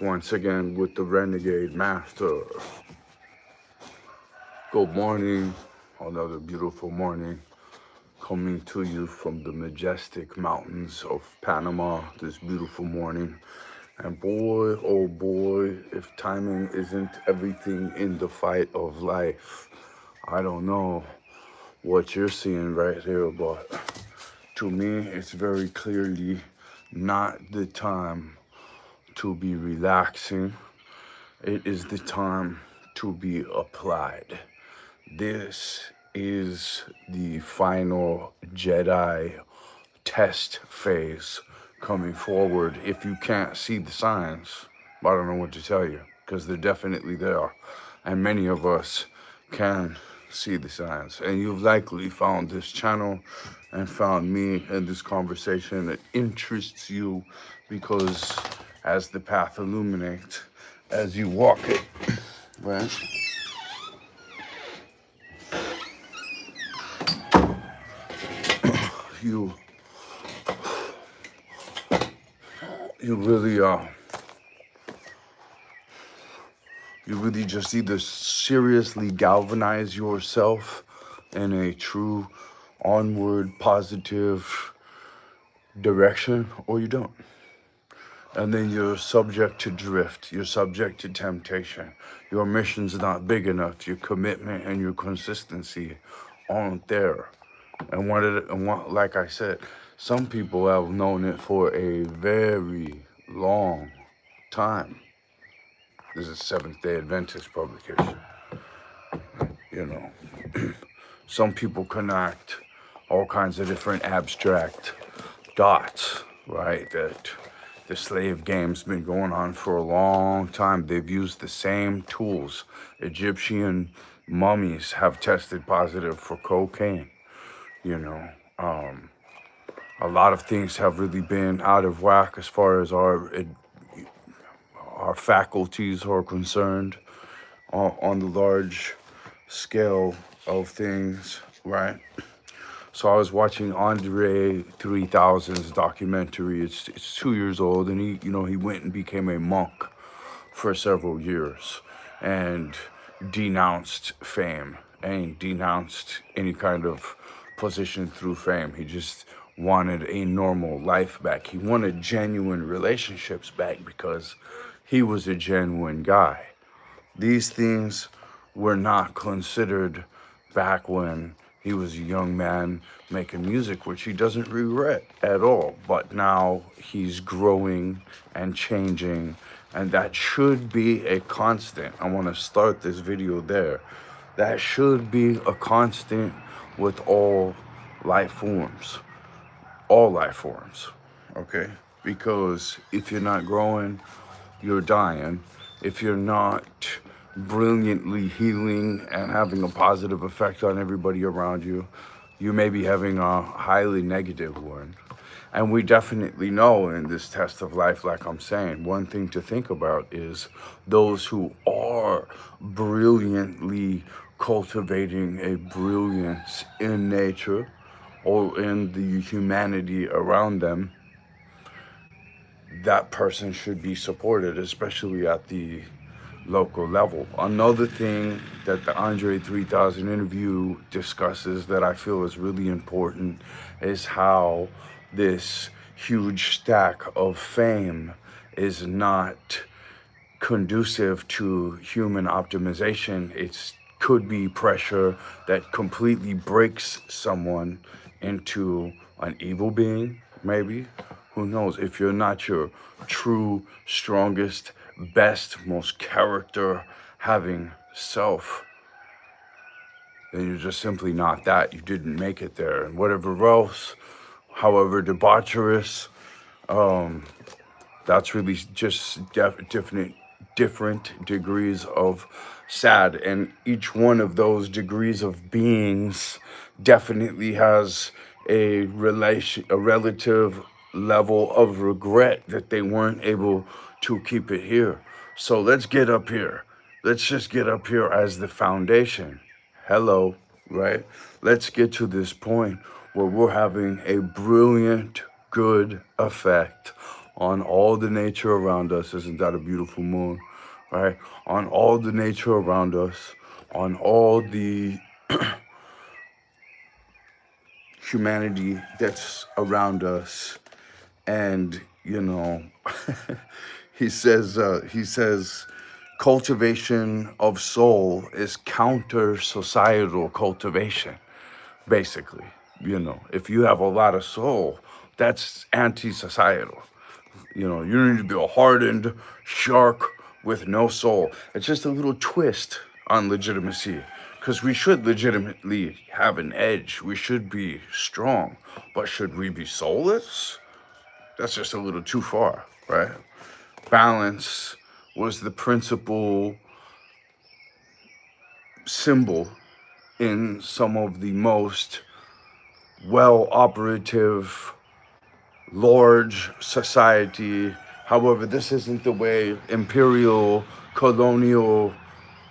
Once again with the Renegade Master. Good morning, another beautiful morning coming to you from the majestic mountains of Panama this beautiful morning. And boy, oh boy, if timing isn't everything in the fight of life, I don't know what you're seeing right here, but to me, it's very clearly not the time to be relaxing. It is the time to be applied. This is the final Jedi test phase coming forward. If you can't see the signs, I don't know what to tell you, because they're definitely there. And many of us can see the signs. And you've likely found this channel and found me in this conversation that interests you because as the path illuminates, as you walk it, right? You really you really just either seriously galvanize yourself in a true onward positive direction, or you don't. And then you're subject to drift, you're subject to temptation. Your mission's not big enough, your commitment and your consistency aren't there. And like I said, some people have known it for a very long time. This is Seventh-day Adventist publication. You know, some people connect all kinds of different abstract dots, right? That the slave game's been going on for a long time. They've used the same tools. Egyptian mummies have tested positive for cocaine. You know, a lot of things have really been out of whack as far as our faculties are concerned on the large scale of things, right? So I was watching Andre3000's documentary. It's 2 years old, and he went and became a monk for several years and denounced fame and denounced any kind of position through fame. He just wanted a normal life back. He wanted genuine relationships back because he was a genuine guy. These things were not considered back when he was a young man making music, which he doesn't regret at all. But now he's growing and changing, and that should be a constant. I want to start this video there. That should be a constant with all life forms. All life forms, okay? Because if you're not growing, you're dying. If you're not brilliantly healing and having a positive effect on everybody around you, you may be having a highly negative one. And we definitely know in this test of life, like I'm saying, one thing to think about is those who are brilliantly cultivating a brilliance in nature or in the humanity around them. That person should be supported, especially at the local level. Another thing that the Andre3000 interview discusses that I feel is really important is how this huge stack of fame is not conducive to human optimization. It could be pressure that completely breaks someone into an evil being, maybe. Who knows? If you're not your true, strongest, best, most character having self, then you're just simply not that. You didn't make it there. And whatever else, however debaucherous, that's really just different degrees of sad. And each one of those degrees of beings definitely has a relative level of regret that they weren't able to keep it here. So let's get up here. Let's just get up here as the foundation. Hello, right? Let's get to this point where we're having a brilliant, good effect on all the nature around us. Isn't that a beautiful moon, right? On all the nature around us, on all the humanity that's around us. And, you know, he says, cultivation of soul is counter societal cultivation, basically. You know, if you have a lot of soul, that's anti-societal. You know, you need to be a hardened shark with no soul. It's just a little twist on legitimacy, because we should legitimately have an edge. We should be strong, but should we be soulless? That's just a little too far, right? Balance was the principal symbol in some of the most well operative large society. However, this isn't the way imperial, colonial,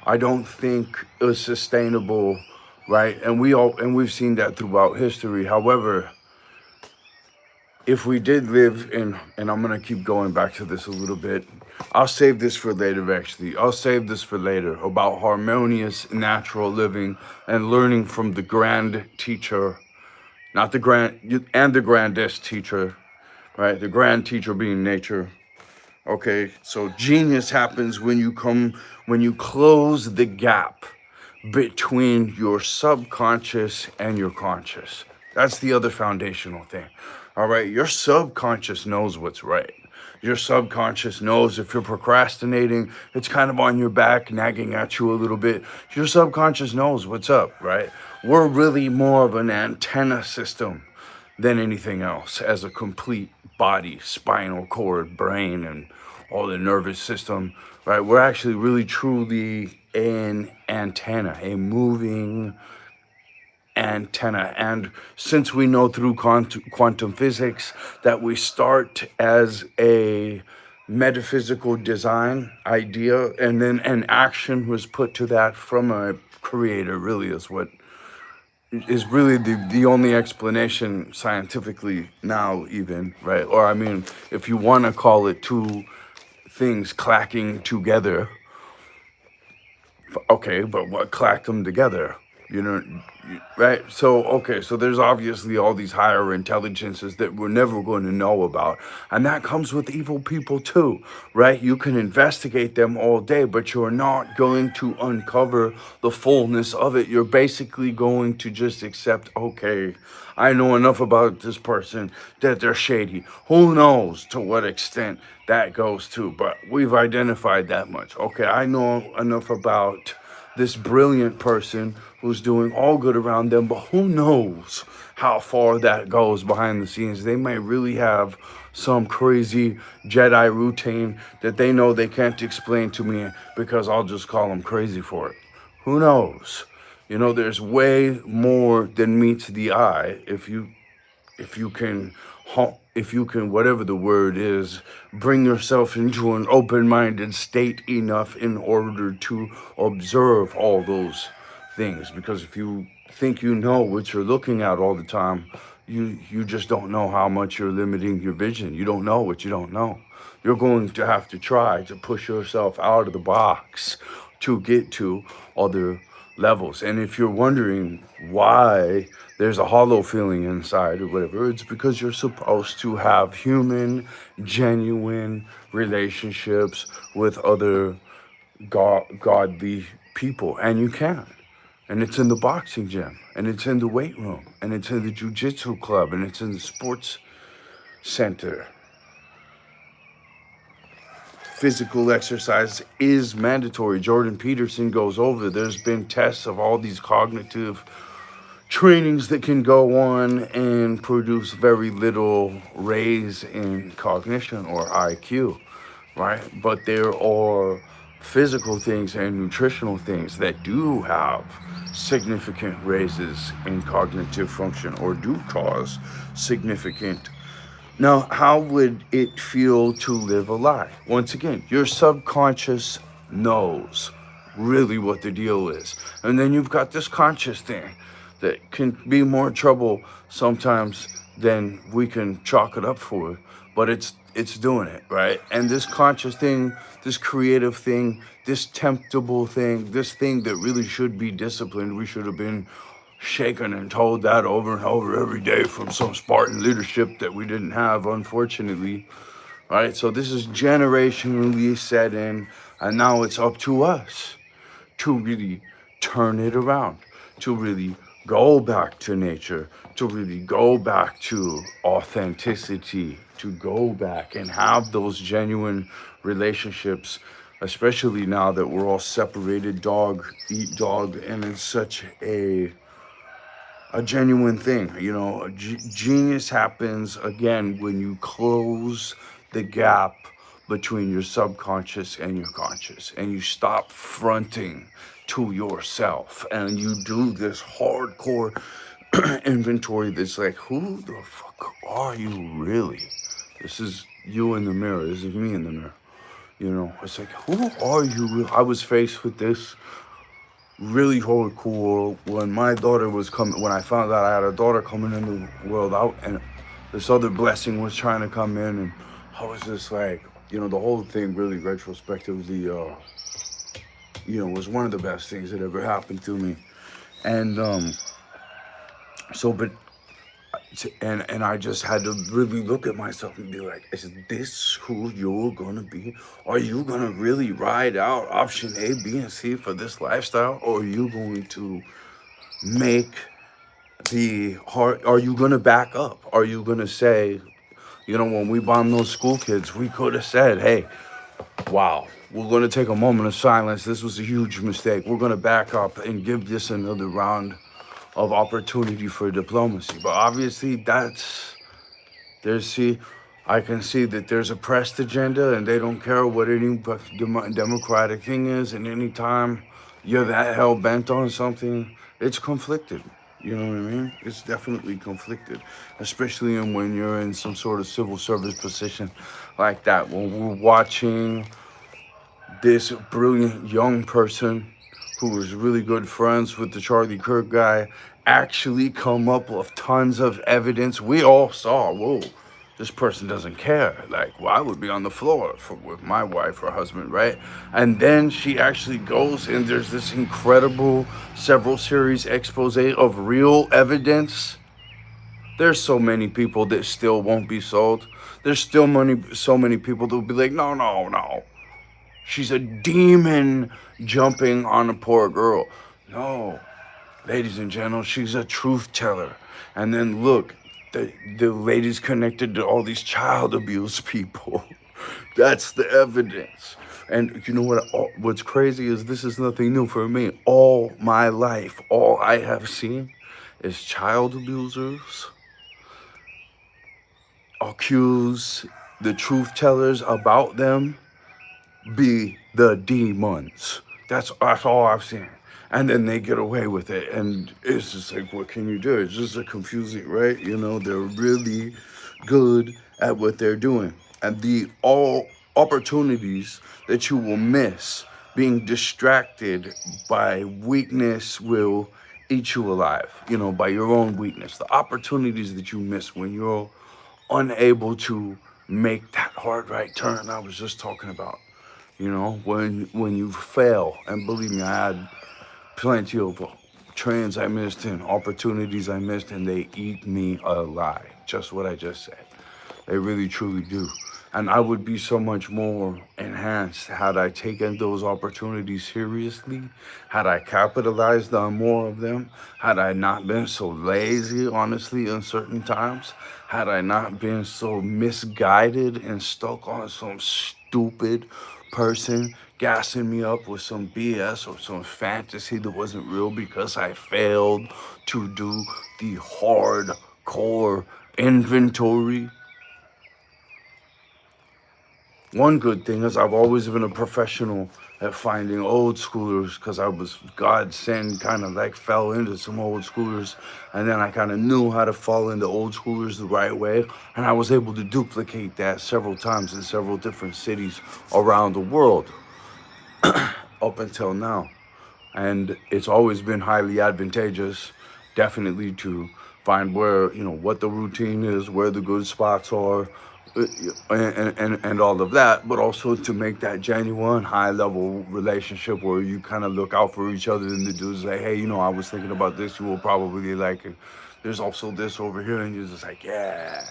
I don't think is sustainable, right? And we've seen that throughout history. However, if we did live in, and I'm gonna keep going back to this a little bit. I'll save this for later, actually. I'll save this for later about harmonious natural living and learning from the grand teacher, not the grand, and the grandest teacher, right? The grand teacher being nature. Okay, so genius happens when you close the gap between your subconscious and your conscious. That's the other foundational thing. All right, your subconscious knows what's right. Your subconscious knows if you're procrastinating, it's kind of on your back, nagging at you a little bit. Your subconscious knows what's up, right? We're really more of an antenna system than anything else as a complete body, spinal cord, brain, and all the nervous system, right? We're actually really truly an antenna, a moving antenna. And since we know through quantum physics that we start as a metaphysical design idea and then an action was put to that from a creator, really is really the only explanation scientifically now, even, right? Or I mean, if you want to call it two things clacking together, okay, but what clacked them together? You know, right? So, okay, so there's obviously all these higher intelligences that we're never going to know about. And that comes with evil people too, right? You can investigate them all day, but you're not going to uncover the fullness of it. You're basically going to just accept, okay, I know enough about this person that they're shady. Who knows to what extent that goes to, but we've identified that much. Okay, I know enough about this brilliant person who's doing all good around them, but who knows how far that goes behind the scenes. They might really have some crazy Jedi routine that they know they can't explain to me because I'll just call them crazy for it. Who knows? You know, there's way more than meets the eye if you can, whatever the word is, bring yourself into an open-minded state enough in order to observe all those things. Because if you think you know what you're looking at all the time, you just don't know how much you're limiting your vision. You don't know what you don't know. You're going to have to try to push yourself out of the box to get to other levels. And if you're wondering why there's a hollow feeling inside or whatever, it's because you're supposed to have human, genuine relationships with other godly people, and you can. And it's in the boxing gym, and it's in the weight room, and it's in the jiu-jitsu club, and it's in the sports center. Physical exercise is mandatory. Jordan Peterson goes over, there's been tests of all these cognitive trainings that can go on and produce very little raise in cognition or IQ, right? But there are physical things and nutritional things that do have significant raises in cognitive function or do cause significant. Now, how would it feel to live a lie? Once again, your subconscious knows really what the deal is. And then you've got this conscious thing that can be more trouble sometimes than we can chalk it up for. But it's doing it, right? And this conscious thing, this creative thing, this temptable thing, this thing that really should be disciplined, we should have been shaken and told that over and over every day from some Spartan leadership that we didn't have, unfortunately, right? So this is generationally set in, and now it's up to us to really turn it around, to really go back to nature, to really go back to authenticity, to go back and have those genuine relationships, especially now that we're all separated, dog eat dog, and it's such a genuine thing. You know, genius happens again when you close the gap between your subconscious and your conscious, and you stop fronting to yourself, and you do this hardcore inventory that's like, who the fuck are you really? This is you in the mirror. This is me in the mirror. You know, it's like, who are you? I was faced with this really hardcore when my daughter was coming, when I found out I had a daughter coming in the world out, and this other blessing was trying to come in, and I was just like, you know, the whole thing really retrospectively, you know, was one of the best things that ever happened to me. And so, but and I just had to really look at myself and be like, is this who you're gonna be? Are you gonna really ride out option A, B, and C for this lifestyle? Or are you going to make the hard, are you gonna back up? Are you gonna say, you know, when we bombed those school kids, we could have said, hey, wow, we're gonna take a moment of silence. This was a huge mistake. We're gonna back up and give this another round of opportunity for diplomacy. But obviously I can see that there's a pressed agenda, and they don't care what any democratic thing is, and anytime you're that hell-bent on something, it's conflicted. You know what I mean? It's definitely conflicted, especially when you're in some sort of civil service position like that. When we're watching this brilliant young person who was really good friends with the Charlie Kirk guy actually come up with tons of evidence. We all saw, whoa, this person doesn't care. Like, well, I would be on the floor with my wife or husband, right? And then she actually goes, and there's this incredible several series expose of real evidence. There's so many people that still won't be sold. There's still so many people that will be like, no, no, no. She's a demon jumping on a poor girl. No, ladies and gentlemen, she's a truth teller. And then look, the lady's connected to all these child abuse people. That's the evidence. And you know what's crazy is this is nothing new for me. All my life, all I have seen is child abusers accuse the truth tellers about them be the demons. That's all I've seen. And then they get away with it. And it's just like, what can you do? It's just a confusing, right? You know, they're really good at what they're doing. And the all opportunities that you will miss being distracted by weakness will eat you alive, you know, by your own weakness. The opportunities that you miss when you're unable to make that hard right turn I was just talking about. You know, when you fail, and believe me, I had plenty of trains I missed and opportunities I missed, and they eat me alive. Just what I just said. They really, truly do. And I would be so much more enhanced had I taken those opportunities seriously, had I capitalized on more of them, had I not been so lazy, honestly, in certain times, had I not been so misguided and stuck on some stupid person gassing me up with some BS or some fantasy that wasn't real because I failed to do the hardcore inventory. One good thing is I've always been a professional at finding old schoolers because I was God sent, kind of like fell into some old schoolers, and then I kind of knew how to fall into old schoolers the right way, and I was able to duplicate that several times in several different cities around the world up until now. And it's always been highly advantageous, definitely, to find where, you know, what the routine is, where the good spots are, and all of that, but also to make that genuine high level relationship where you kind of look out for each other and the dudes like, hey, I was thinking about this, you will probably like it. There's also this over here, and you're just like, yeah,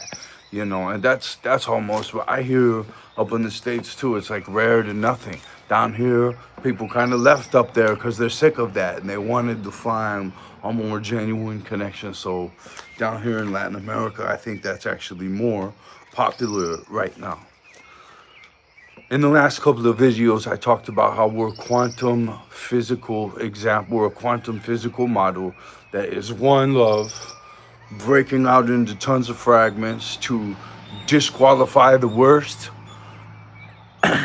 and that's almost what I hear up in the States too. It's like rare to nothing. Down here, people kind of left up there because they're sick of that and they wanted to find a more genuine connection. So down here in Latin America, I think that's actually more popular right now. In the last couple of videos, I talked about how we're a quantum physical model that is one love, breaking out into tons of fragments to disqualify the worst,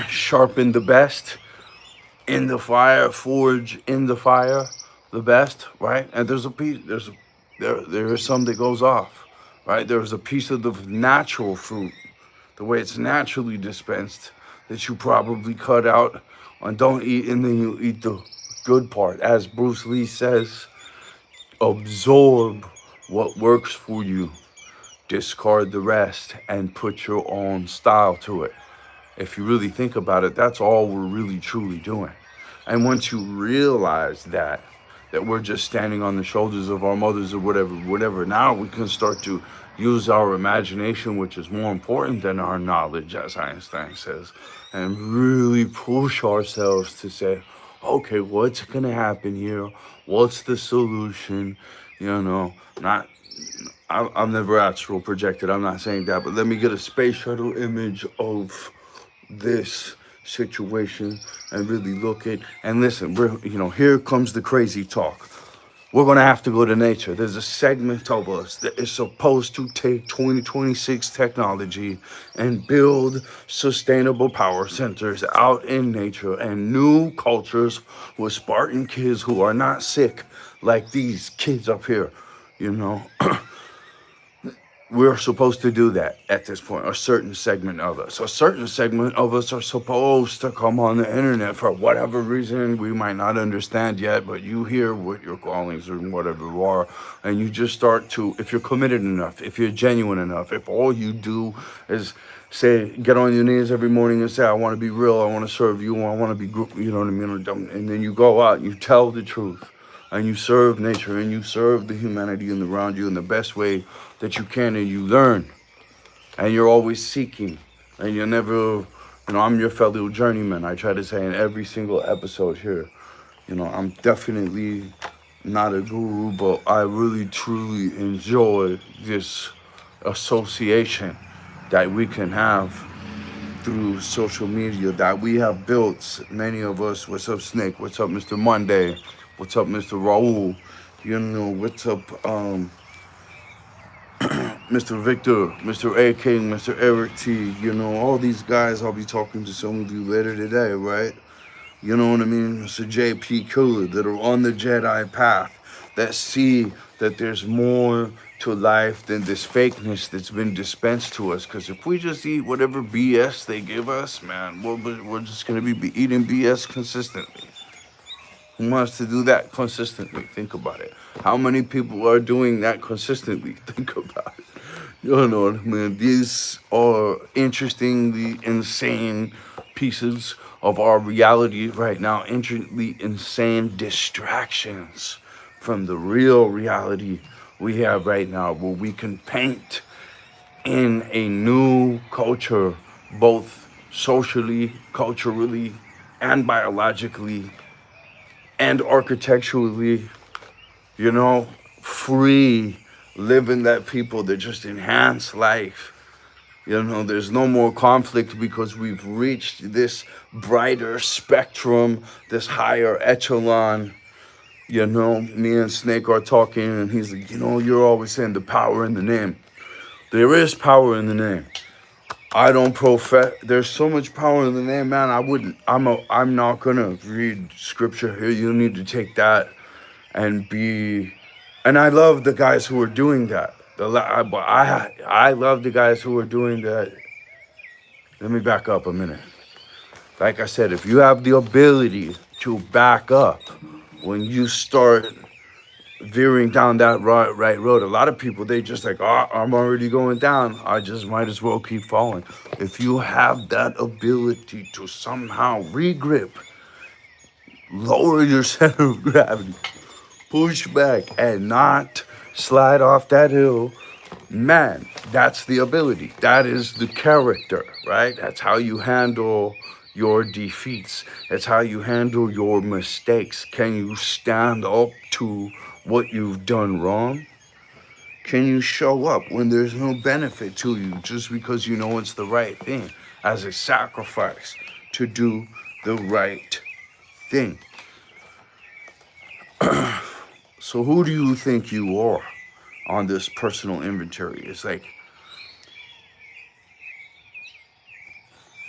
sharpen the best, in the fire, forge in the fire the best, right? And there's a piece, there is some that goes off, right? There's a piece of the natural fruit, the way it's naturally dispensed, that you probably cut out and don't eat, and then you eat the good part. As Bruce Lee says, absorb what works for you, discard the rest, and put your own style to it. If you really think about it, that's all we're really truly doing. And once you realize that we're just standing on the shoulders of our mothers or whatever, now we can start to use our imagination, which is more important than our knowledge, as Einstein says, and really push ourselves to say, okay, what's gonna happen here? What's the solution? I'm never astral projected, I'm not saying that, but let me get a space shuttle image of this situation and really look at and listen. Here comes the crazy talk. We're gonna have to go to nature. There's a segment of us that is supposed to take 2026 technology and build sustainable power centers out in nature and new cultures with Spartan kids who are not sick like these kids up here. We're supposed to do that at this point, a certain segment of us. A certain segment of us are supposed to come on the internet for whatever reason we might not understand yet, but you hear what your callings or whatever are, and you just start to, if you're committed enough, if you're genuine enough, if all you do is say, get on your knees every morning and say, I want to be real, I want to serve you, I want to be group, you know what I mean? And then you go out and you tell the truth. And you serve nature and you serve the humanity and around you in the best way that you can, and you learn. And you're always seeking. And you're never, I'm your fellow journeyman. I try to say in every single episode here. I'm definitely not a guru, but I really truly enjoy this association that we can have through social media that we have built. Many of us, what's up, Snake? What's up, Mr. Monday? What's up, Mr. Raul? What's up, Mr. Victor, Mr. A. King, Mr. Eric T, all these guys. I'll be talking to some of you later today, right? You know what I mean? Mr. J.P. Cooler, that are on the Jedi path, that see that there's more to life than this fakeness that's been dispensed to us. Because if we just eat whatever BS they give us, man, we're just going to be eating BS consistently. Who wants to do that consistently? Think about it. How many people are doing that consistently? Think about it. You know what I mean? These are interestingly insane pieces of our reality right now. Interestingly insane distractions from the real reality we have right now, where we can paint in a new culture, both socially, culturally, and biologically, and architecturally, free, living that people that just enhance life. There's no more conflict because we've reached this brighter spectrum, this higher echelon. Me and Snake are talking, and he's like, you're always saying the power in the name. There is power in the name. I don't profess. There's so much power in the name, man. I'm not gonna read scripture here. You need to take that and be. And I love the guys who are doing that. I love the guys who are doing that. Let me back up a minute. Like I said, if you have the ability to back up when you start veering down that right road. A lot of people, they just like, oh, I'm already going down. I just might as well keep falling. If you have that ability to somehow regrip, lower your center of gravity, push back, and not slide off that hill, man, that's the ability. That is the character, right? That's how you handle your defeats. That's how you handle your mistakes. Can you stand up to what you've done wrong? Can you show up when there's no benefit to you just because you know it's the right thing, as a sacrifice to do the right thing? So who do you think you are on this personal inventory? It's like,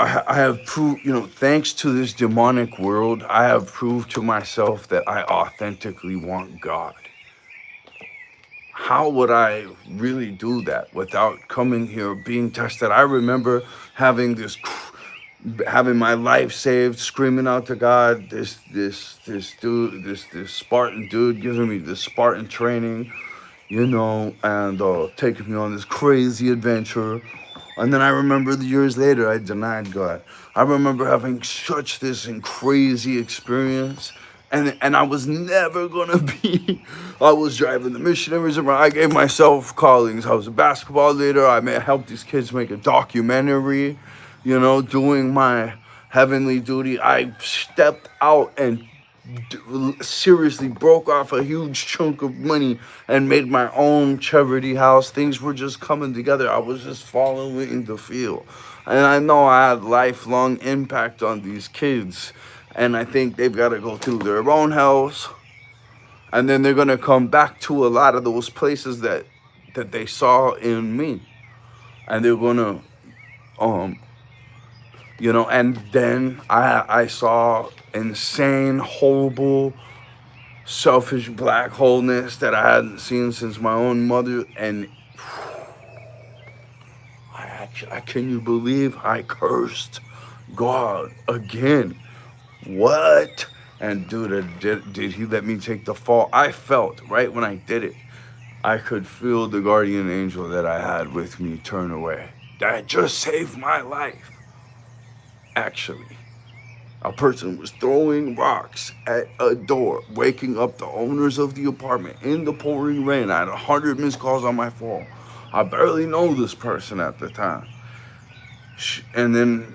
I have proved, thanks to this demonic world, I have proved to myself that I authentically want God. How would I really do that without coming here, being tested? I remember having my life saved, screaming out to God, this Spartan dude giving me this Spartan training, and taking me on this crazy adventure. And then I remember the years later, I denied God. I remember having such this crazy experience, and I was never gonna be. I was driving the missionaries around. I gave myself callings. I was a basketball leader. I helped these kids make a documentary, doing my heavenly duty. I stepped out and seriously broke off a huge chunk of money and made my own charity house. Things were just coming together. I was just following the field, and I know I had lifelong impact on these kids, and I think they've got to go through their own hells, and then they're going to come back to a lot of those places that they saw in me, and they're going to and then I saw insane, horrible, selfish black holeness that I hadn't seen since my own mother. And can you believe I cursed God again? What? And dude, did he let me take the fall? I felt right when I did it, I could feel the guardian angel that I had with me turn away. That just saved my life. Actually, a person was throwing rocks at a door, waking up the owners of the apartment in the pouring rain. I had 100 missed calls on my phone. I barely know this person at the time. And then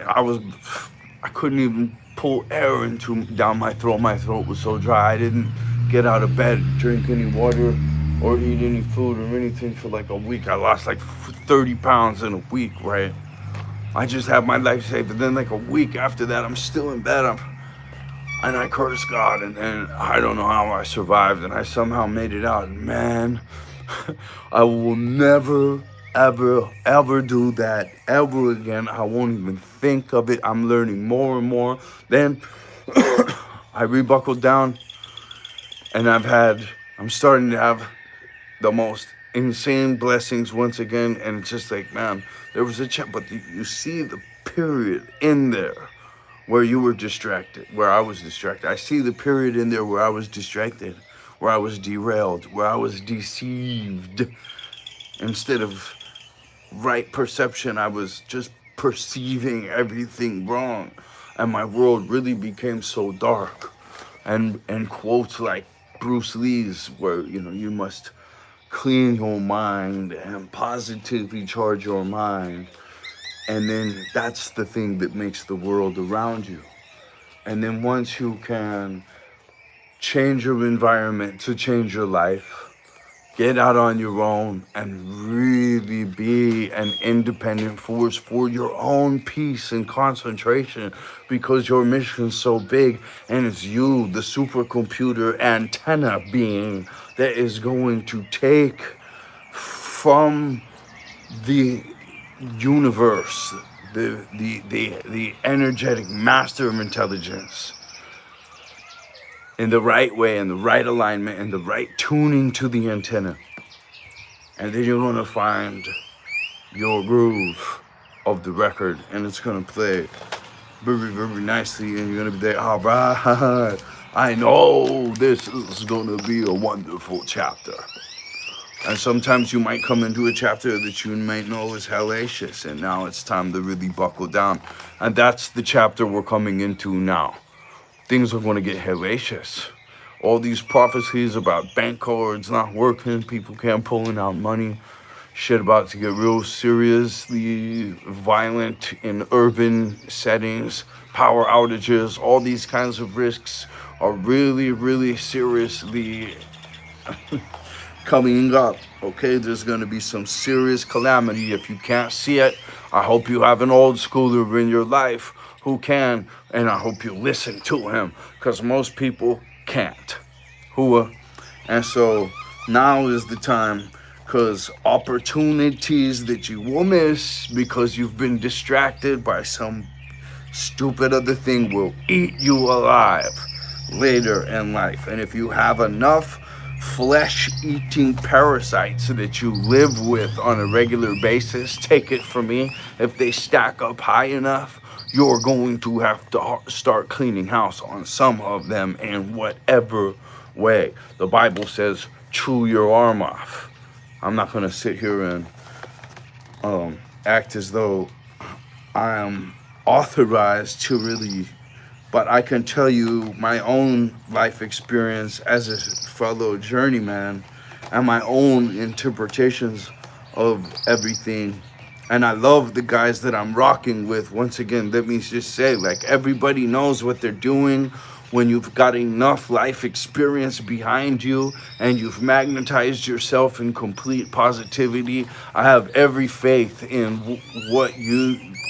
I couldn't even pull air down my throat. My throat was so dry. I didn't get out of bed, drink any water, or eat any food or anything for like a week. I lost like 30 pounds in a week, right? I just had my life saved, and then like a week after that, I'm still in bed, and I cursed God, and I don't know how I survived, and I somehow made it out. And man, I will never, ever do that ever again. I won't even think of it. I'm learning more and more. Then I rebuckled down, and I'm starting to have the most insane blessings once again. And it's just like, man, there was a check, but you see the period in there where you were distracted, where I was distracted. I see the period in there where I was distracted, where I was derailed, where I was deceived. Instead of right perception, I was just perceiving everything wrong, and my world really became so dark. And quotes like Bruce Lee's, where you must clean your mind and positively charge your mind, and then that's the thing that makes the world around you. And then once you can change your environment to change your life, get out on your own and really be an independent force for your own peace and concentration, because your mission's so big, and it's you, the supercomputer antenna being, that is going to take from the universe the energetic master of intelligence in the right way, in the right alignment, in the right tuning to the antenna. And then you're gonna find your groove of the record, and it's gonna play very, very nicely, and you're gonna be there, all right, I know this is gonna be a wonderful chapter. And sometimes you might come into a chapter that you might know is hellacious, and now it's time to really buckle down. And that's the chapter we're coming into now. Things are going to get hellacious. All these prophecies about bank cards not working, people can't pulling out money, shit about to get real seriously violent in urban settings, power outages, all these kinds of risks are really, really seriously coming up. Okay, there's going to be some serious calamity. If you can't see it, I hope you have an old schooler in your life who can, and I hope you listen to him, because most people can't. And so now is the time, because opportunities that you will miss because you've been distracted by some stupid other thing will eat you alive later in life. And if you have enough flesh-eating parasites that you live with on a regular basis, take it from me, if they stack up high enough, you're going to have to start cleaning house on some of them in whatever way. The Bible says, chew your arm off. I'm not going to sit here and act as though I am authorized to really, but I can tell you my own life experience as a fellow journeyman and my own interpretations of everything. And I love the guys that I'm rocking with. Once again, let me just say, like, everybody knows what they're doing. When you've got enough life experience behind you and you've magnetized yourself in complete positivity, I have every faith in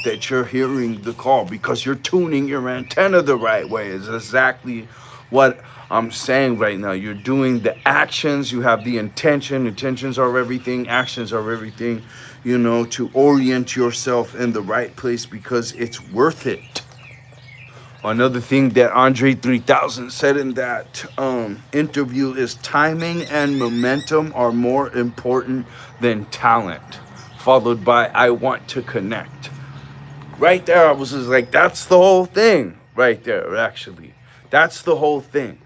that you're hearing the call, because you're tuning your antenna the right way is exactly what I'm saying right now. You're doing the actions, you have the intention. Intentions are everything, actions are everything, to orient yourself in the right place, because it's worth it. Another thing that Andre3000 said in that interview is timing and momentum are more important than talent, followed by I want to connect. Right there, I was just like, that's the whole thing right there, actually. That's the whole thing.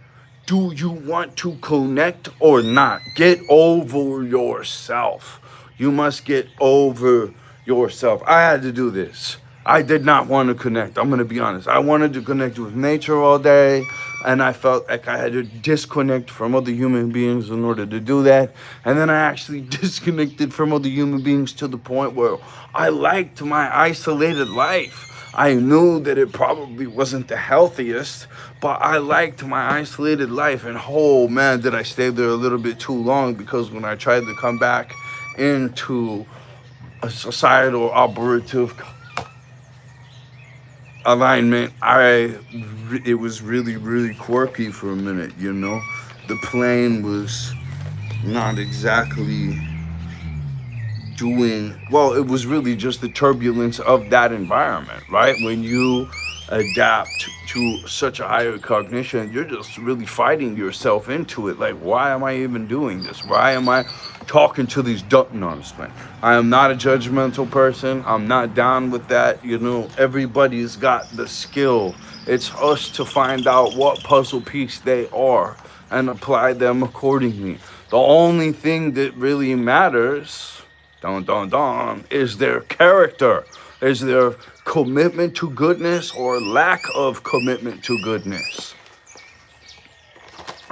Do you want to connect or not? Get over yourself. You must get over yourself. I had to do this. I did not want to connect. I'm going to be honest. I wanted to connect with nature all day, and I felt like I had to disconnect from other human beings in order to do that. And then I actually disconnected from other human beings to the point where I liked my isolated life. I knew that it probably wasn't the healthiest, but I liked my isolated life. And oh man, did I stay there a little bit too long, because when I tried to come back into a societal operative alignment, it was really, really quirky for a minute, The plane was not exactly doing well. It was really just the turbulence of that environment, right? When you adapt to such a higher cognition, you're just really fighting yourself into it. Like, why am I even doing this? Why am I talking to these nonsense? I am not a judgmental person. I'm not down with that. Everybody's got the skill. It's us to find out what puzzle piece they are and apply them accordingly. The only thing that really matters, is their character, is their commitment to goodness or lack of commitment to goodness.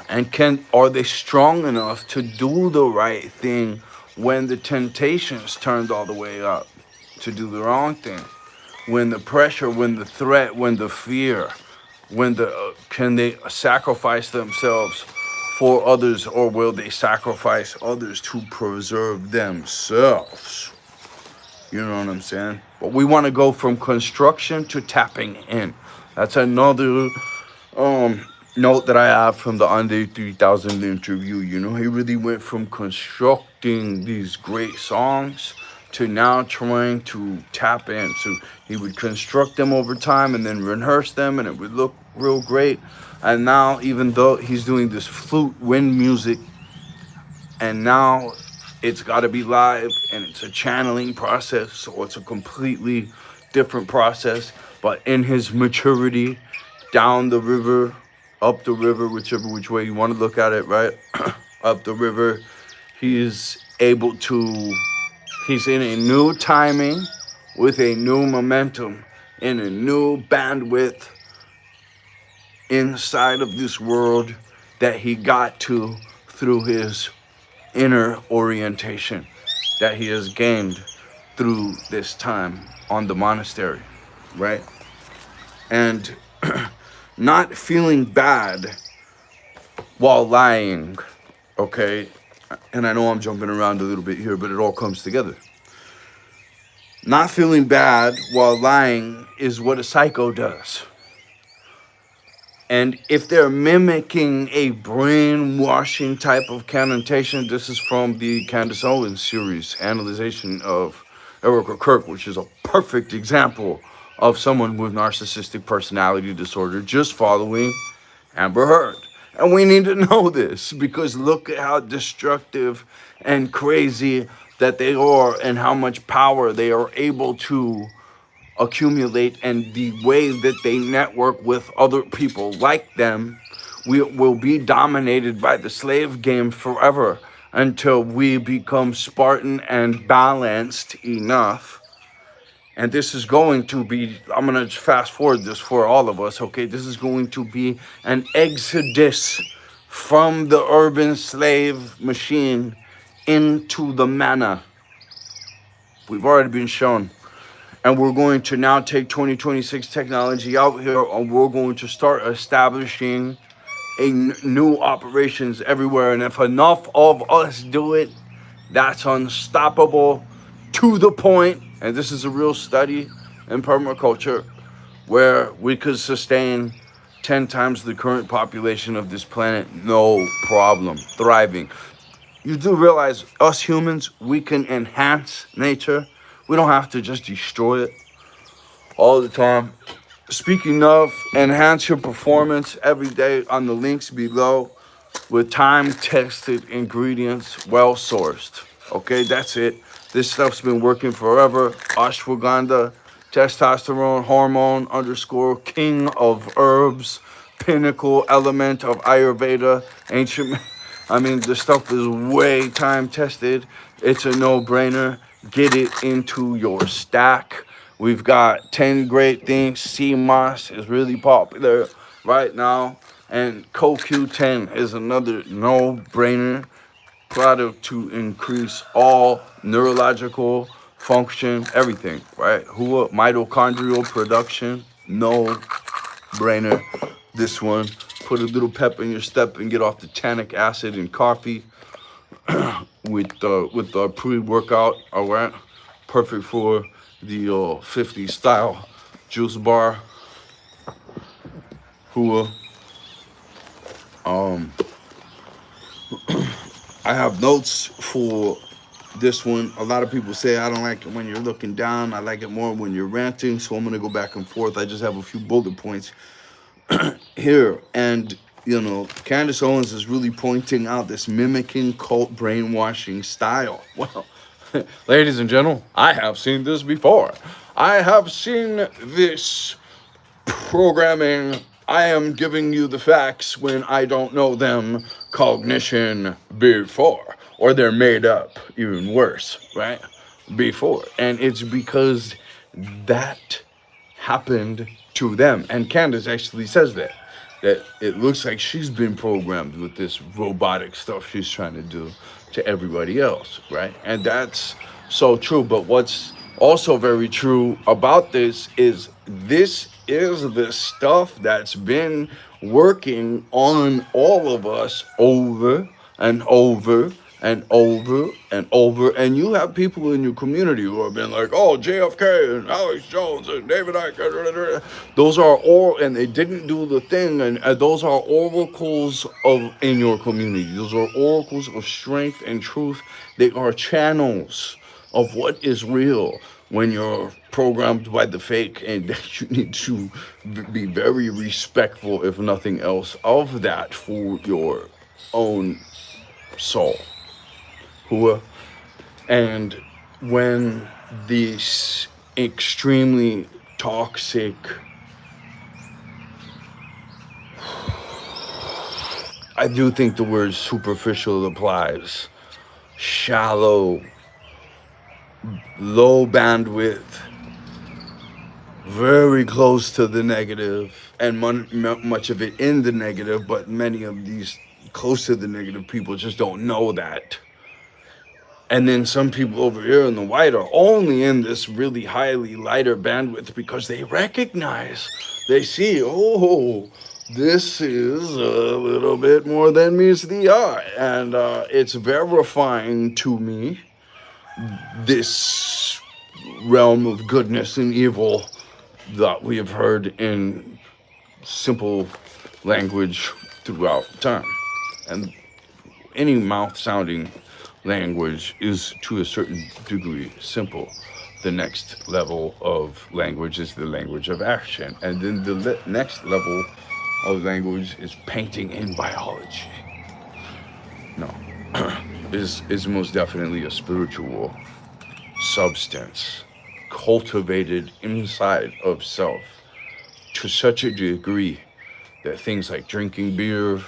And are they strong enough to do the right thing when the temptations turned all the way up to do the wrong thing? When the pressure, when the threat, when the fear, can they sacrifice themselves for others, or will they sacrifice others to preserve themselves? You know what I'm saying? But we want to go from construction to tapping in. That's another note that I have from the Andre3000 interview. He really went from constructing these great songs to now trying to tap in. So he would construct them over time and then rehearse them, and it would look real great. And now, even though he's doing this flute wind music, and now it's got to be live, and it's a channeling process, so it's a completely different process. But in his maturity down the river up the river, whichever which way you want to look at it, right? Up the river, he's able to, he's in a new timing with a new momentum, in a new bandwidth inside of this world that he got to through his inner orientation that he has gained through this time on the monastery, right? And not feeling bad while lying, okay? And I know I'm jumping around a little bit here, but it all comes together. Not feeling bad while lying is what a psycho does. And if they're mimicking a brainwashing type of connotation, this is from the Candace Owens series, analyzation of Erica Kirk, which is a perfect example of someone with narcissistic personality disorder just following Amber Heard. And we need to know this because look at how destructive and crazy that they are and how much power they are able to accumulate, and the way that they network with other people like them. We will be dominated by the slave game forever until we become Spartan and balanced enough. And this is going to be, I'm going to fast forward this for all of us, okay? This is going to be an exodus from the urban slave machine into the manna. We've already been shown. And we're going to now take 2026 technology out here, and we're going to start establishing new operations everywhere. And if enough of us do it, that's unstoppable to the point, and this is a real study in permaculture, where we could sustain 10 times the current population of this planet, no problem, thriving. You do realize us humans, we can enhance nature. We don't have to just destroy it all the time. Speaking of, enhance your performance every day on the links below with time-tested ingredients, well-sourced. Okay, that's it. This stuff's been working forever. Ashwagandha, testosterone hormone _ king of herbs, pinnacle element of Ayurveda, ancient. I mean, the stuff is way time-tested. It's a no-brainer. Get it into your stack. We've got 10 great things. Sea moss is really popular right now. And CoQ10 is another no-brainer product to increase all neurological function, everything, right? Mitochondrial production, no-brainer. This one, put a little pep in your step and get off the tannic acid in coffee with the pre-workout, all right? Perfect for the 50 style juice bar. I have notes for this one. A lot of people say I don't like it when you're looking down. I like it more when you're ranting, so I'm gonna go back and forth. I just have a few bullet points here. And you know, Candace Owens is really pointing out this mimicking cult brainwashing style. Well, ladies and gentlemen, I have seen this before. I have seen this programming. I am giving you the facts when I don't know them. Cognition before, or they're made up, even worse, right? Before. And it's because that happened to them. And Candace actually says that it looks like she's been programmed with this robotic stuff she's trying to do to everybody else, right? And that's so true. But what's also very true about this is the stuff that's been working on all of us over and over and over and over. And you have people in your community who have been like, oh, JFK and Alex Jones and David Icke. Those are all, and they didn't do the thing. And those are oracles in your community. Those are oracles of strength and truth. They are channels of what is real when you're programmed by the fake, and you need to be very respectful, if nothing else, of that for your own soul. And when these extremely toxic I do think the word superficial applies. Shallow, low bandwidth, very close to the negative, and much of it in the negative, but many of these close to the negative people just don't know that. And then some people over here in the white are only in this really highly lighter bandwidth because they recognize, they see, oh, this is a little bit more than meets the eye. And it's verifying to me this realm of goodness and evil that we have heard in simple language throughout time. And any mouth sounding language is to a certain degree simple. The next level of language is the language of action. And then the next level of language is painting in biology. No, is most definitely a spiritual substance cultivated inside of self to such a degree that things like drinking beer,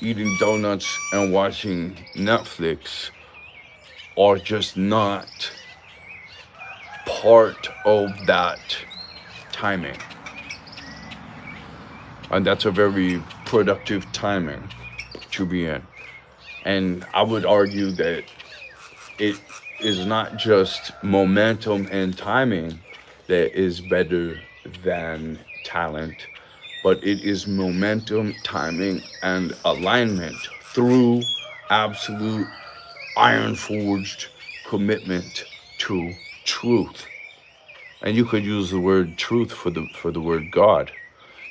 eating donuts, and watching Netflix are just not part of that timing. And that's a very productive timing to be in. And I would argue that it is not just momentum and timing that is better than talent, but it is momentum, timing, and alignment through absolute iron-forged commitment to truth. And you could use the word truth for the word God.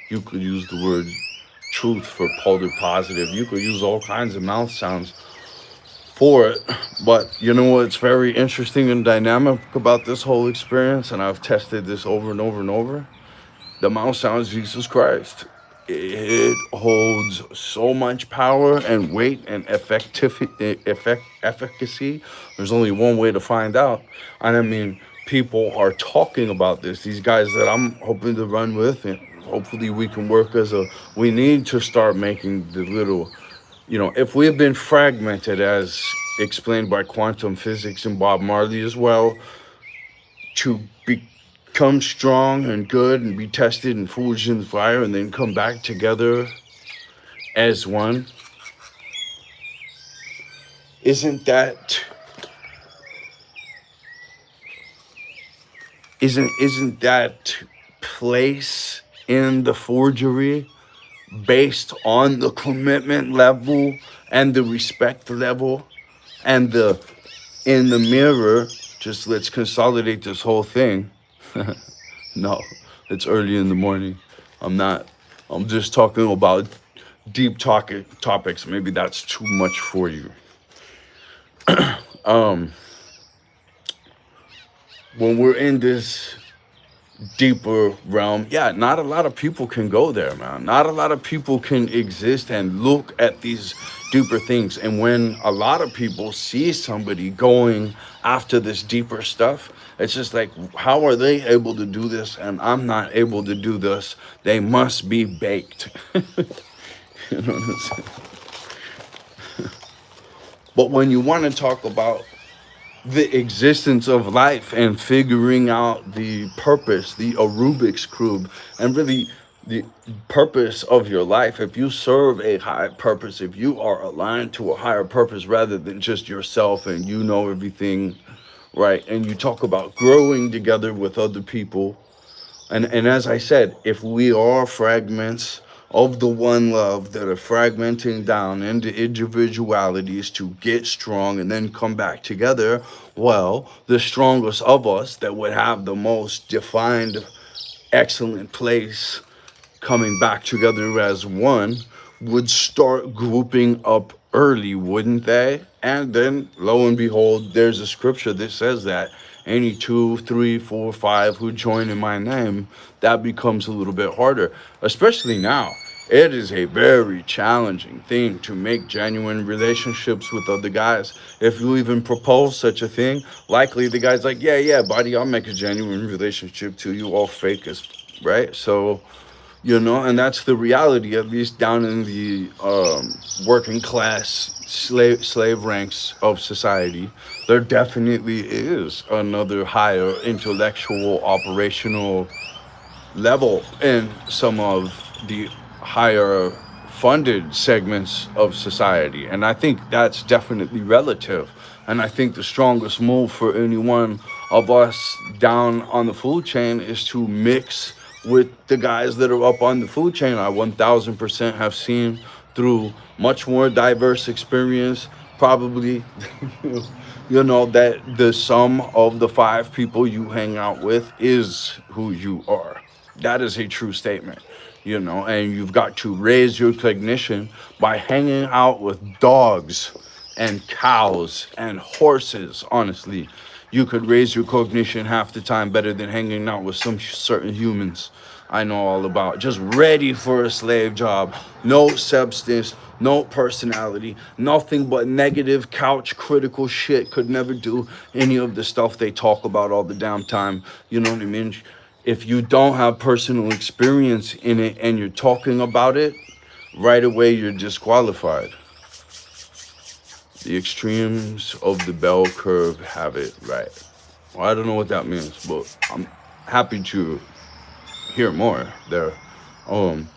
You could use the word truth for polar positive. You could use all kinds of mouth sounds for it. But you know what's very interesting and dynamic about this whole experience, and I've tested this over and over and over? The mouth sounds Jesus Christ. It holds so much power and weight and efficacy. There's only one way to find out. And I mean, people are talking about this. These guys that I'm hoping to run with, and hopefully we can work we need to start making the little, if we have been fragmented as explained by quantum physics and Bob Marley as well, to become strong and good and be tested and forged in the fire and then come back together as one. Isn't that place in the forgery based on the commitment level and the respect level and in the mirror? Just let's consolidate this whole thing. No, it's early in the morning. I'm just talking about deep topics. Maybe that's too much for you. When we're in this deeper realm, not a lot of people can go there, man. Not a lot of people can exist and look at these deeper things. And when a lot of people see somebody going after this deeper stuff, it's just like, how are they able to do this and I'm not able to do this? They must be baked. You know what I'm saying? But when you want to talk about the existence of life and figuring out the purpose, the Rubik's Cube, and really the purpose of your life, if you serve a high purpose, if you are aligned to a higher purpose rather than just yourself and you know everything, right? And you talk about growing together with other people. And as I said, if we are fragments of the one love that are fragmenting down into individualities to get strong and then come back together, well, the strongest of us that would have the most defined, excellent place coming back together as one would start grouping up early, wouldn't they? And then, lo and behold, there's a scripture that says that any 2, 3, 4, 5 who join in my name, that becomes a little bit harder, especially now. It is a very challenging thing to make genuine relationships with other guys. If you even propose such a thing, likely the guy's like, yeah, buddy, I'll make a genuine relationship to you, all fake as, right? So you know, and that's the reality, at least down in the working class slave ranks of society. There definitely is another higher intellectual operational level in some of the higher funded segments of society. And I think that's definitely relative. And I think the strongest move for any one of us down on the food chain is to mix with the guys that are up on the food chain. I 1000% have seen through much more diverse experience, probably, you know, that the sum of the five people you hang out with is who you are. That is a true statement, you know, and you've got to raise your cognition by hanging out with dogs and cows and horses. Honestly, you could raise your cognition half the time better than hanging out with some certain humans I know all about, just ready for a slave job. No substance, no personality, nothing but negative couch critical shit. Could never do any of the stuff they talk about all the damn time. You know what I mean? If you don't have personal experience in it and you're talking about it, right away you're disqualified. The extremes of the bell curve have it right. Well, I don't know what that means, but I'm happy to hear more there. Um,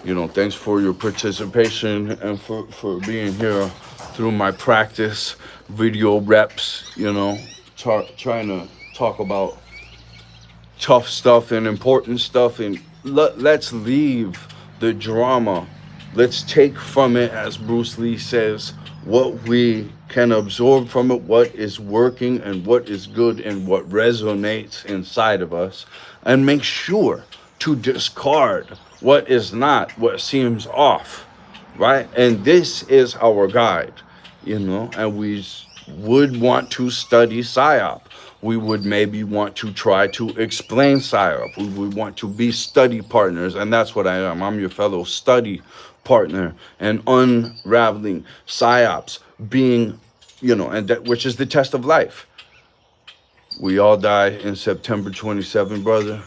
you know, thanks for your participation and for being here through my practice video reps, you know, trying to talk about tough stuff and important stuff, and let's leave the drama. Let's take from it, as Bruce Lee says, what we can absorb from it, what is working and what is good and what resonates inside of us, and make sure to discard what is not, what seems off, right? And this is our guide, you know, and we would want to study PSYOP. We would maybe want to try to explain PSYOP. We would want to be study partners, and that's what I am. I'm your fellow study partner and unraveling PSYOPs, being, you know, and that, which is the test of life. We all die in September 27, brother.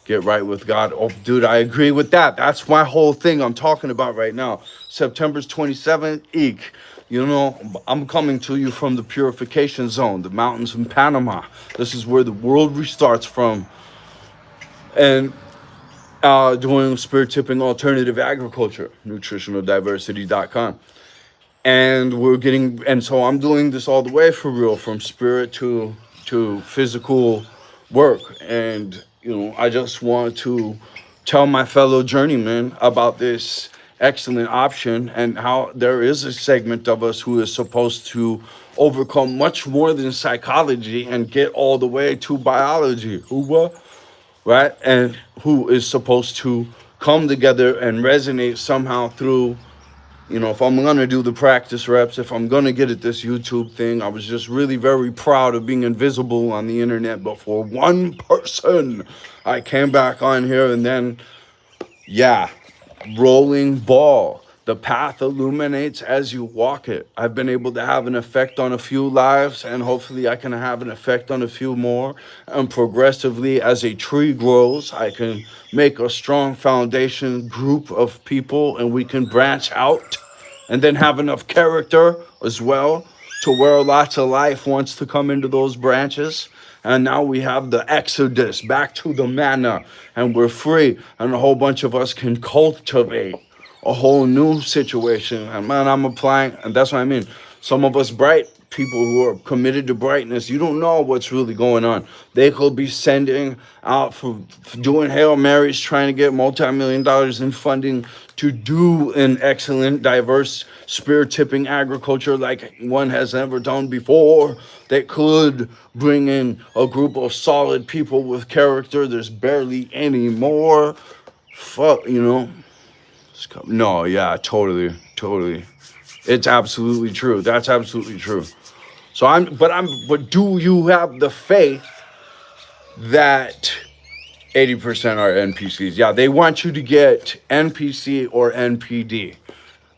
Get right with God. Oh, dude, I agree with that. That's my whole thing I'm talking about right now. September's 27th, eek. You know, I'm coming to you from the purification zone, the mountains in Panama. This is where the world restarts from. And doing spirit tipping alternative agriculture, nutritionaldiversity.com. And so I'm doing this all the way for real, from spirit to physical work. And, you know, I just want to tell my fellow journeymen about this excellent option and how there is a segment of us who is supposed to overcome much more than psychology and get all the way to biology. Right? And who is supposed to come together and resonate somehow through, you know, if I'm going to do the practice reps, if I'm going to get at this YouTube thing, I was just really very proud of being invisible on the internet. But for one person, I came back on here and then, yeah, rolling ball. The path illuminates as you walk it. I've been able to have an effect on a few lives, and hopefully I can have an effect on a few more. And progressively, as a tree grows, I can make a strong foundation group of people, and we can branch out and then have enough character as well to where lots of life wants to come into those branches. And now we have the exodus back to the manna, and we're free, and a whole bunch of us can cultivate a whole new situation. And man, I'm applying, and that's what I mean. Some of us bright people who are committed to brightness, you don't know what's really going on. They could be sending out for doing Hail Marys, trying to get multi-million dollars in funding to do an excellent, diverse, spirit tipping agriculture like one has never done before. That could bring in a group of solid people with character. There's barely any more. Fuck, you know. No, yeah, totally. It's absolutely true. That's absolutely true. So but do you have the faith that 80% are NPCs? Yeah, they want you to get NPC or NPD.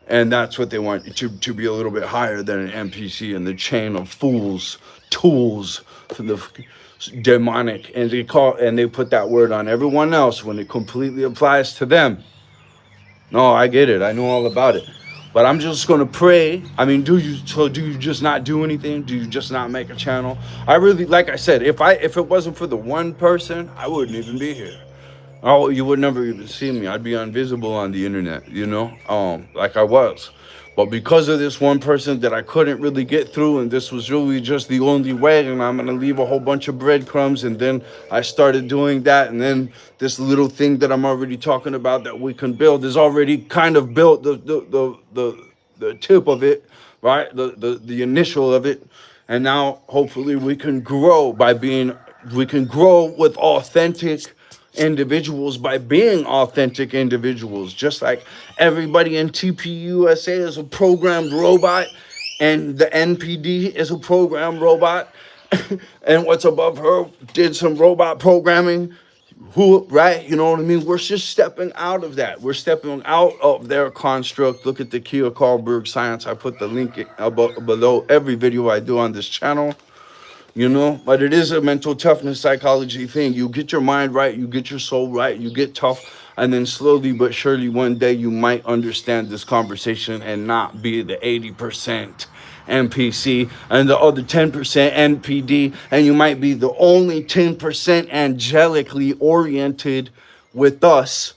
And that's what they want you to be a little bit higher than an NPC in the chain of fools, tools for the demonic, and they put that word on everyone else when it completely applies to them. No, I get it. I know all about it. But I'm just gonna pray. I mean, do you just not do anything? Do you just not make a channel? I really, like I said, if it wasn't for the one person, I wouldn't even be here. Oh, you would never even see me. I'd be invisible on the internet, like I was. But because of this one person that I couldn't really get through, and this was really just the only way, and I'm gonna leave a whole bunch of breadcrumbs, and then I started doing that, and then this little thing that I'm already talking about that we can build is already kind of built, the tip of it, right? The initial of it. And now hopefully we can grow with authentic individuals by being authentic individuals, just like everybody in TPUSA is a programmed robot, and the NPD is a programmed robot, and what's above her did some robot programming. Who, right? You know what I mean? We're just stepping out of that. We're stepping out of their construct. Look at the Kia Karlberg science. I put the link below every video I do on this channel. But it is a mental toughness psychology thing. You get your mind right, you get your soul right, you get tough, and then slowly but surely one day you might understand this conversation and not be the 80% NPC and the other 10% NPD, and you might be the only 10% angelically oriented with us.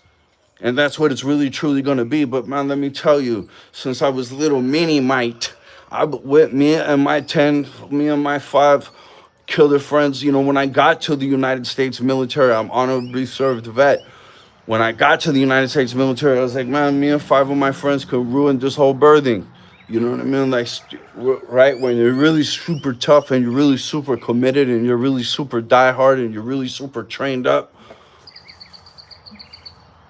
And that's what it's really truly gonna be. But man, let me tell you, since I was little mini mite, with me and my 5 killer friends, when I got to the United States military, I'm honorably served vet. When I got to the United States military, I was like, man, me and 5 of my friends could ruin this whole birthing. You know what I mean? Like, right? When you're really super tough and you're really super committed and you're really super diehard and you're really super trained up,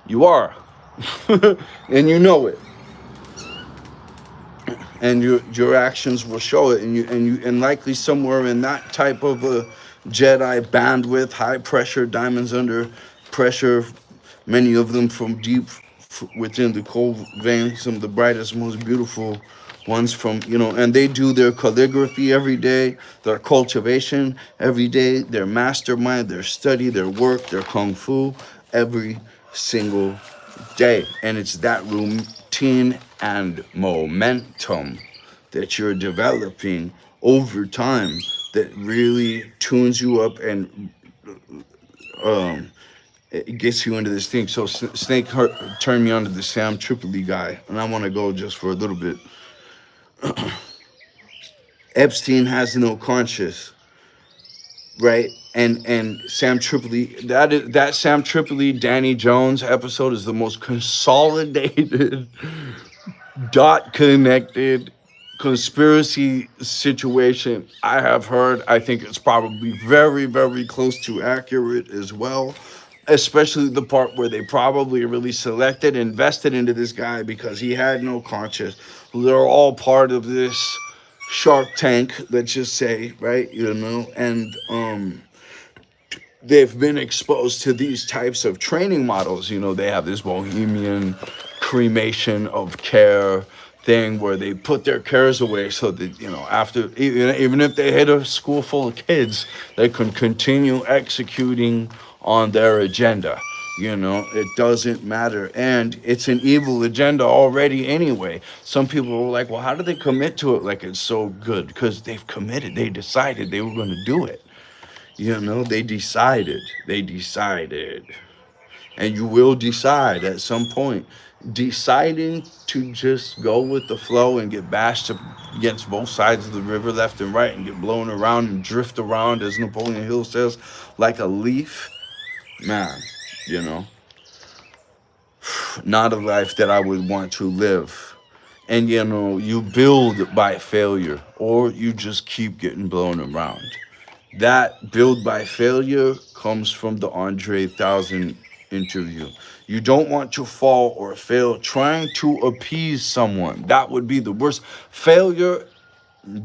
you are. And you know it. And your actions will show it, and likely somewhere in that type of a Jedi bandwidth, high pressure, diamonds under pressure, many of them from deep within the cold veins, some of the brightest, most beautiful ones from, and they do their calligraphy every day, their cultivation every day, their mastermind, their study, their work, their kung fu every single day. And it's that routine and momentum that you're developing over time that really tunes you up and it gets you into this thing. So Snake turned me on to the Sam Tripoli guy, and I want to go just for a little bit. Epstein has no conscience, right? And Sam Tripoli, that Sam Tripoli Danny Jones episode is the most consolidated, dot connected conspiracy situation I have heard. I think it's probably very, very close to accurate as well, especially the part where they probably really invested into this guy because he had no conscience. They're all part of this Shark Tank, let's just say, right? And they've been exposed to these types of training models. They have this bohemian cremation of care thing where they put their cares away so that, after, even if they hit a school full of kids, they can continue executing on their agenda. It doesn't matter. And it's an evil agenda already anyway. Some people are like, well, how do they commit to it like it's so good? Because they've committed. They decided they were going to do it. They decided. And you will decide at some point. Deciding to just go with the flow and get bashed up against both sides of the river, left and right, and get blown around and drift around, as Napoleon Hill says, like a leaf. Man, not a life that I would want to live. And, you build by failure, or you just keep getting blown around. That build by failure comes from the Andre3000 interview. You don't want to fall or fail trying to appease someone. That would be the worst. Failure,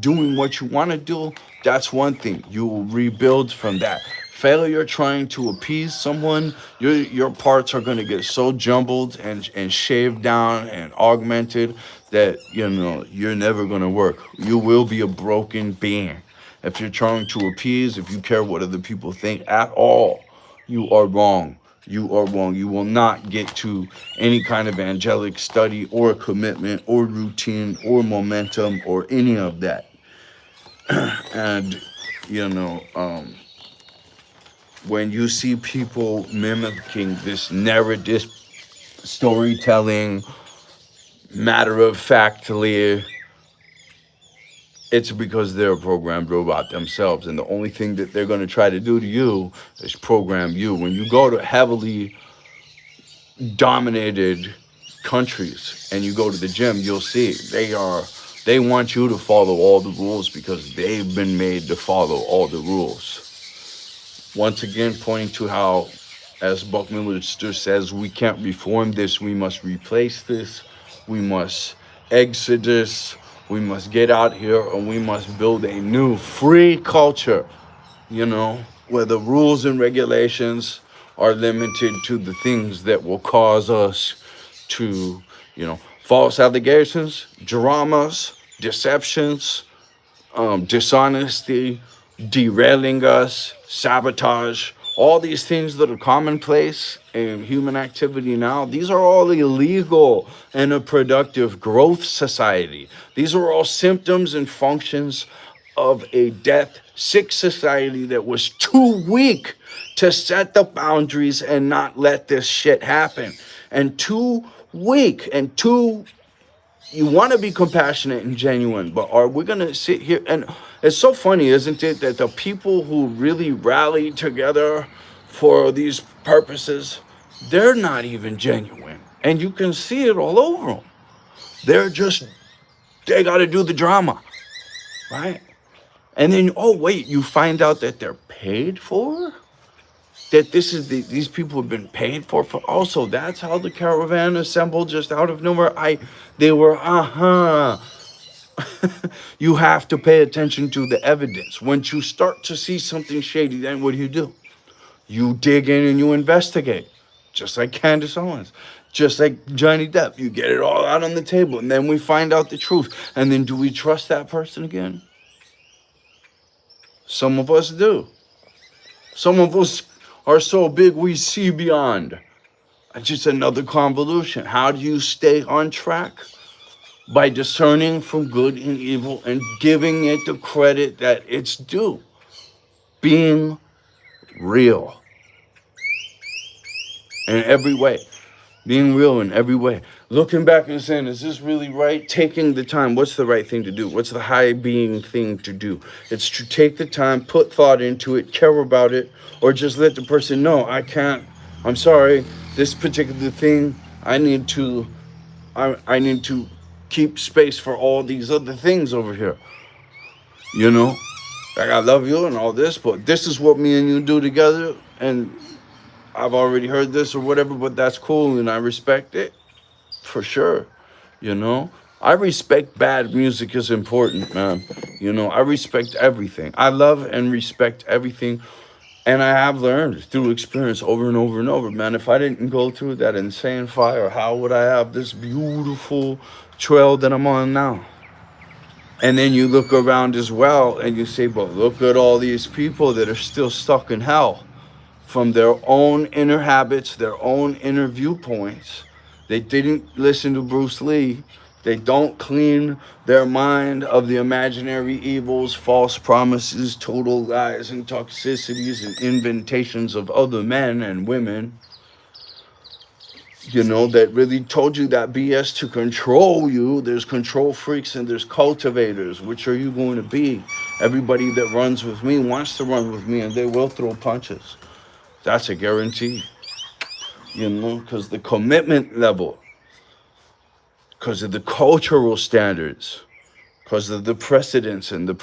doing what you want to do, that's one thing. You will rebuild from that. Failure trying to appease someone, your parts are going to get so jumbled and shaved down and augmented that, you're never going to work. You will be a broken being. If you're trying to appease, if you care what other people think at all, you are wrong. You are wrong. You will not get to any kind of angelic study or commitment or routine or momentum or any of that. And, you know, when you see people mimicking this narrative storytelling, matter of factly, it's because they're a programmed robot themselves. And the only thing that they're going to try to do to you is program you. When you go to heavily dominated countries and you go to the gym, you'll see they want you to follow all the rules because they've been made to follow all the rules. Once again, pointing to how, as Buckminster says, we can't reform this, we must replace this, we must exit this, we must get out here, and we must build a new free culture, you know, where the rules and regulations are limited to the things that will cause us to, you know, false allegations, dramas, deceptions, dishonesty, derailing us, sabotage, all these things that are commonplace in human activity now, these are all illegal in a productive growth society. These are all symptoms and functions of a death sick society that was too weak to set the boundaries and not let this shit happen. And too weak and too, you want to be compassionate and genuine, but are we going to sit here? And it's so funny, isn't it, that the people who really rally together for these purposes, they're not even genuine. And you can see it all over them. They got to do the drama, right? And then, oh, wait, you find out that they're paid for? That these people have been paid for also, that's how the caravan assembled just out of nowhere. They were, you have to pay attention to the evidence. Once you start to see something shady, then what do? You dig in and you investigate. Just like Candace Owens, just like Johnny Depp. You get it all out on the table, and then we find out the truth. And then do we trust that person again? Some of us do. Some of us are so big we see beyond. It's just another convolution. How do you stay on track? By discerning from good and evil and giving it the credit that it's due. Being real in every way. Being real in every way. Looking back and saying, is this really right? Taking the time. What's the right thing to do? What's the high being thing to do? It's to take the time, put thought into it, care about it, or just let the person know, I can't, I'm sorry, this particular thing, I need to keep space for all these other things over here. You know, like I love you and all this, but this is what me and you do together, and I've already heard this or whatever, but that's cool and I respect it for sure. You know, I respect bad music is important, man. You know, I respect everything. I love and respect everything. And I have learned through experience over and over and over, man, if I didn't go through that insane fire, how would I have this beautiful trail that I'm on now? And then you look around as well and you say, but look at all these people that are still stuck in hell from their own inner habits, their own inner viewpoints. They didn't listen to Bruce Lee. They don't clean their mind of the imaginary evils, false promises, total lies, and toxicities and inventations of other men and women, you know, that really told you that BS to control you. There's control freaks and there's cultivators. Which are you going to be? Everybody that runs with me wants to run with me, and they will throw punches. That's a guarantee, you know, because the commitment level, because of the cultural standards, because of the precedents and the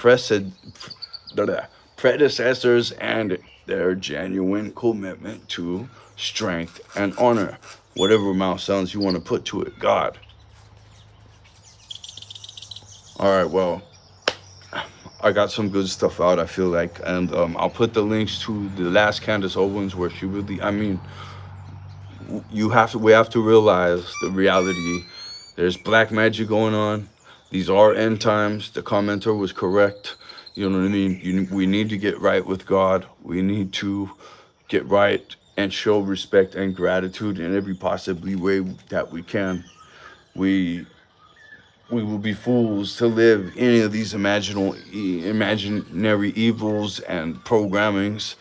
predecessors and their genuine commitment to strength and honor, whatever amount sounds you want to put to it. God. All right, well, I got some good stuff out, I feel like, and I'll put the links to the last Candace Owens where she really, I mean, we have to realize the reality. There's black magic going on. These are end times. The commenter was correct. You know what I mean? We need to get right with God. We need to get right and show respect and gratitude in every possibly way that we can. We we will be fools to live any of these imaginary evils and programmings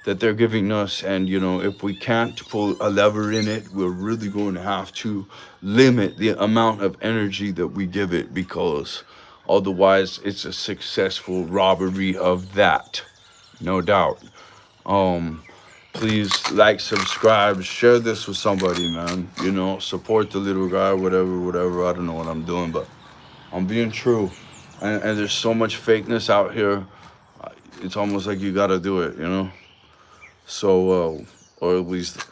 that they're giving us. And if we can't pull a lever in it, we're really going to have to limit the amount of energy that we give it, because otherwise it's a successful robbery of that, no doubt. um Please like, subscribe, share this with somebody, man. Support the little guy, whatever. I don't know what I'm doing, but I'm being true. And there's so much fakeness out here. It's almost like you gotta do it. So, or at least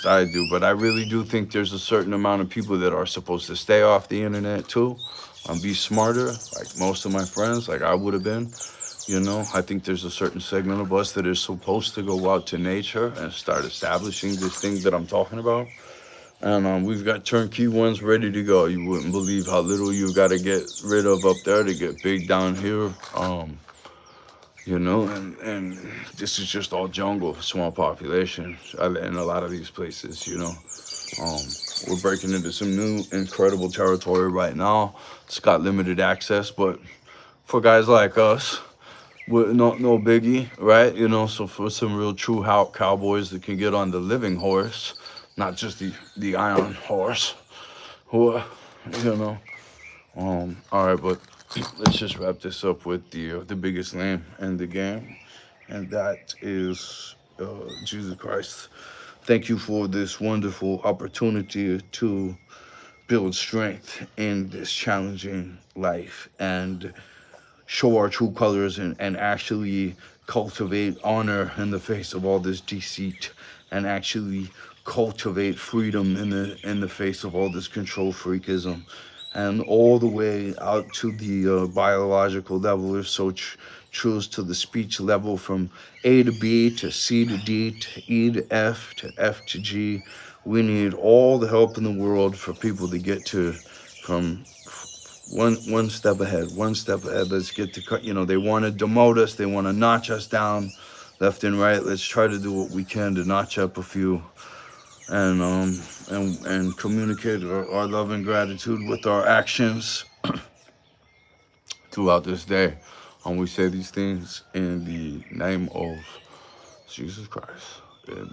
I do. But I really do think there's a certain amount of people that are supposed to stay off the internet too, and be smarter. Like most of my friends, like I would have been. I think there's a certain segment of us that is supposed to go out to nature and start establishing this thing that I'm talking about. And we've got turnkey ones ready to go. You wouldn't believe how little you got to get rid of up there to get big down here. And this is just all jungle, small population in a lot of these places. We're breaking into some new incredible territory right now. It's got limited access, but for guys like us, we're no biggie, right? So for some real true cowboys that can get on the living horse, not just the iron horse, who, all right, but let's just wrap this up with the biggest name in the game, and that is Jesus Christ. Thank you for this wonderful opportunity to build strength in this challenging life and show our true colors, and actually cultivate honor in the face of all this deceit, and actually cultivate freedom in the face of all this control freakism, and all the way out to the biological level, if so choose, to the speech level, from A to B to C to D to E to F to G. We need all the help in the world for people to get to from one step ahead, one step ahead. Let's get to, they want to demote us, they want to notch us down left and right. Let's try to do what we can to notch up a few, and communicate our love and gratitude with our actions throughout this day. And we say these things in the name of Jesus Christ. Amen.